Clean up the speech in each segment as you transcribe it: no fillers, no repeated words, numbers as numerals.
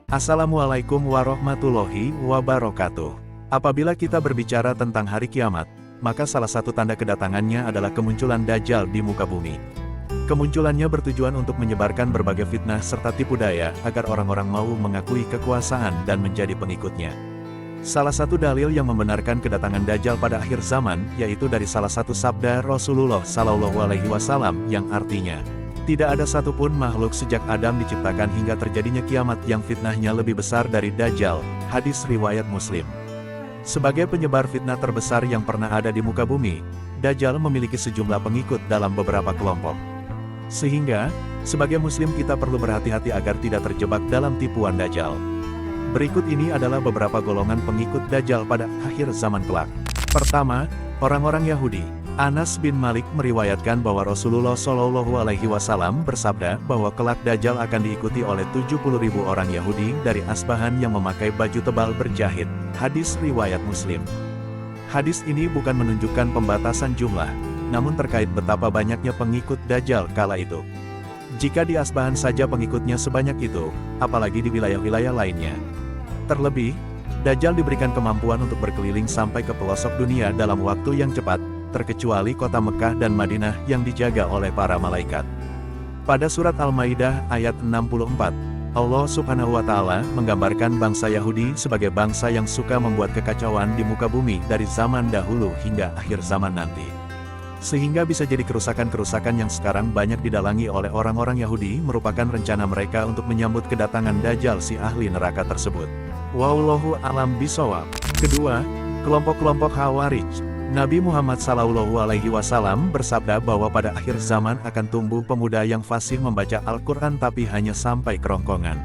Assalamualaikum warahmatullahi wabarakatuh. Apabila kita berbicara tentang hari kiamat, maka salah satu tanda kedatangannya adalah kemunculan Dajjal di muka bumi. Kemunculannya bertujuan untuk menyebarkan berbagai fitnah serta tipu daya agar orang-orang mau mengakui kekuasaan dan menjadi pengikutnya. Salah satu dalil yang membenarkan kedatangan Dajjal pada akhir zaman, yaitu dari salah satu sabda Rasulullah SAW yang artinya, tidak ada satupun makhluk sejak Adam diciptakan hingga terjadinya kiamat yang fitnahnya lebih besar dari Dajjal. Hadis riwayat Muslim. Sebagai penyebar fitnah terbesar yang pernah ada di muka bumi, Dajjal memiliki sejumlah pengikut dalam beberapa kelompok. Sehingga, sebagai muslim kita perlu berhati-hati agar tidak terjebak dalam tipuan Dajjal. Berikut ini adalah beberapa golongan pengikut Dajjal pada akhir zaman kelak. Pertama, orang-orang Yahudi. Anas bin Malik meriwayatkan bahwa Rasulullah SAW bersabda bahwa kelak Dajjal akan diikuti oleh 70.000 orang Yahudi dari Asbahan yang memakai baju tebal berjahit. Hadis riwayat Muslim. Hadis ini bukan menunjukkan pembatasan jumlah, namun terkait betapa banyaknya pengikut Dajjal kala itu. Jika di Asbahan saja pengikutnya sebanyak itu, apalagi di wilayah-wilayah lainnya. Terlebih, Dajjal diberikan kemampuan untuk berkeliling sampai ke pelosok dunia dalam waktu yang cepat, terkecuali kota Mekah dan Madinah yang dijaga oleh para malaikat. Pada surat Al-Maidah ayat 64, Allah Subhanahu wa Ta'ala menggambarkan bangsa Yahudi sebagai bangsa yang suka membuat kekacauan di muka bumi dari zaman dahulu hingga akhir zaman nanti. Sehingga bisa jadi kerusakan-kerusakan yang sekarang banyak didalangi oleh orang-orang Yahudi merupakan rencana mereka untuk menyambut kedatangan Dajjal si ahli neraka tersebut. Wallahu a'lam bishawab. Kedua, kelompok-kelompok Khawarij. Nabi Muhammad SAW bersabda bahwa pada akhir zaman akan tumbuh pemuda yang fasih membaca Al-Quran tapi hanya sampai kerongkongan.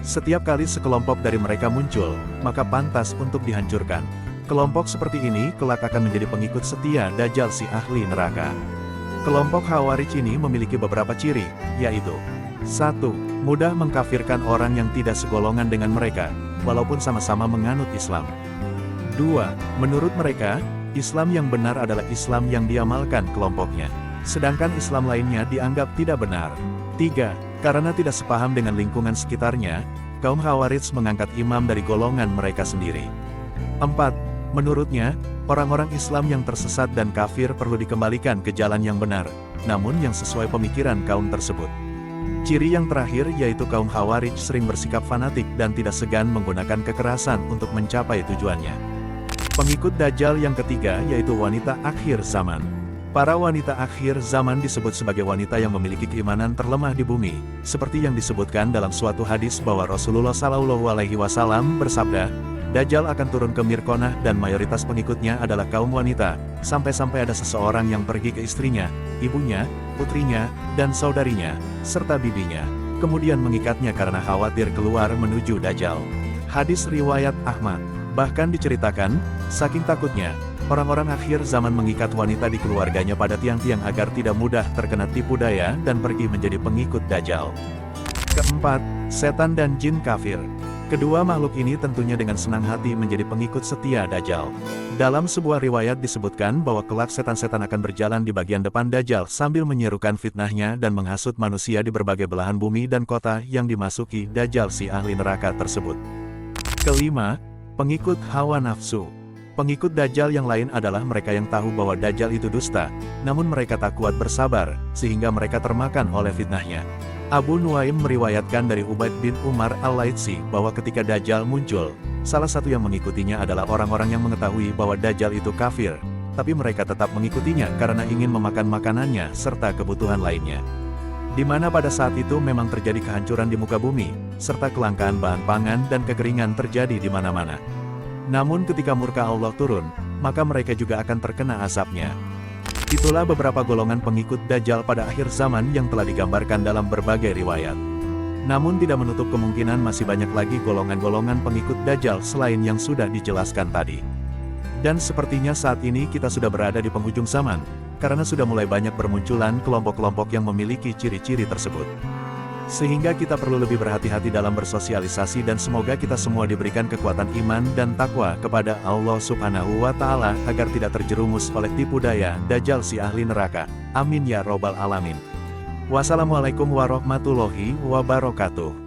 Setiap kali sekelompok dari mereka muncul, maka pantas untuk dihancurkan. Kelompok seperti ini kelak akan menjadi pengikut setia Dajjal si ahli neraka. Kelompok Khawarij ini memiliki beberapa ciri, yaitu 1. Mudah mengkafirkan orang yang tidak segolongan dengan mereka, walaupun sama-sama menganut Islam. 2. Menurut mereka, Islam yang benar adalah Islam yang diamalkan kelompoknya, sedangkan Islam lainnya dianggap tidak benar. 3. Karena tidak sepaham dengan lingkungan sekitarnya, kaum Khawarij mengangkat imam dari golongan mereka sendiri. 4. Menurutnya, orang-orang Islam yang tersesat dan kafir perlu dikembalikan ke jalan yang benar, namun yang sesuai pemikiran kaum tersebut. Ciri yang terakhir yaitu kaum Khawarij sering bersikap fanatik dan tidak segan menggunakan kekerasan untuk mencapai tujuannya. Pengikut Dajjal yang ketiga yaitu wanita akhir zaman. Para wanita akhir zaman disebut sebagai wanita yang memiliki keimanan terlemah di bumi, seperti yang disebutkan dalam suatu hadis bahwa Rasulullah SAW bersabda, Dajjal akan turun ke Mirkonah dan mayoritas pengikutnya adalah kaum wanita, sampai-sampai ada seseorang yang pergi ke istrinya, ibunya, putrinya, dan saudarinya, serta bibinya, kemudian mengikatnya karena khawatir keluar menuju Dajjal. Hadis riwayat Ahmad. Bahkan diceritakan, saking takutnya, orang-orang akhir zaman mengikat wanita di keluarganya pada tiang-tiang agar tidak mudah terkena tipu daya dan pergi menjadi pengikut Dajjal. Keempat, setan dan jin kafir. Kedua makhluk ini tentunya dengan senang hati menjadi pengikut setia Dajjal. Dalam sebuah riwayat disebutkan bahwa kelak setan-setan akan berjalan di bagian depan Dajjal sambil menyerukan fitnahnya dan menghasut manusia di berbagai belahan bumi dan kota yang dimasuki Dajjal si ahli neraka tersebut. Kelima, pengikut hawa nafsu. Pengikut Dajjal yang lain adalah mereka yang tahu bahwa Dajjal itu dusta, namun mereka tak kuat bersabar, sehingga mereka termakan oleh fitnahnya. Abu Nuaim meriwayatkan dari Ubaid bin Umar al-Laitsi bahwa ketika Dajjal muncul, salah satu yang mengikutinya adalah orang-orang yang mengetahui bahwa Dajjal itu kafir, tapi mereka tetap mengikutinya karena ingin memakan makanannya serta kebutuhan lainnya. Di mana pada saat itu memang terjadi kehancuran di muka bumi, serta kelangkaan bahan pangan dan kekeringan terjadi di mana-mana. Namun ketika murka Allah turun, maka mereka juga akan terkena azabnya. Itulah beberapa golongan pengikut Dajjal pada akhir zaman yang telah digambarkan dalam berbagai riwayat. Namun tidak menutup kemungkinan masih banyak lagi golongan-golongan pengikut Dajjal selain yang sudah dijelaskan tadi. Dan sepertinya saat ini kita sudah berada di penghujung zaman, karena sudah mulai banyak bermunculan kelompok-kelompok yang memiliki ciri-ciri tersebut. Sehingga kita perlu lebih berhati-hati dalam bersosialisasi dan semoga kita semua diberikan kekuatan iman dan takwa kepada Allah Subhanahu wa Ta'ala agar tidak terjerumus oleh tipu daya Dajjal si ahli neraka. Amin ya robbal alamin. Wassalamualaikum warahmatullahi wabarakatuh.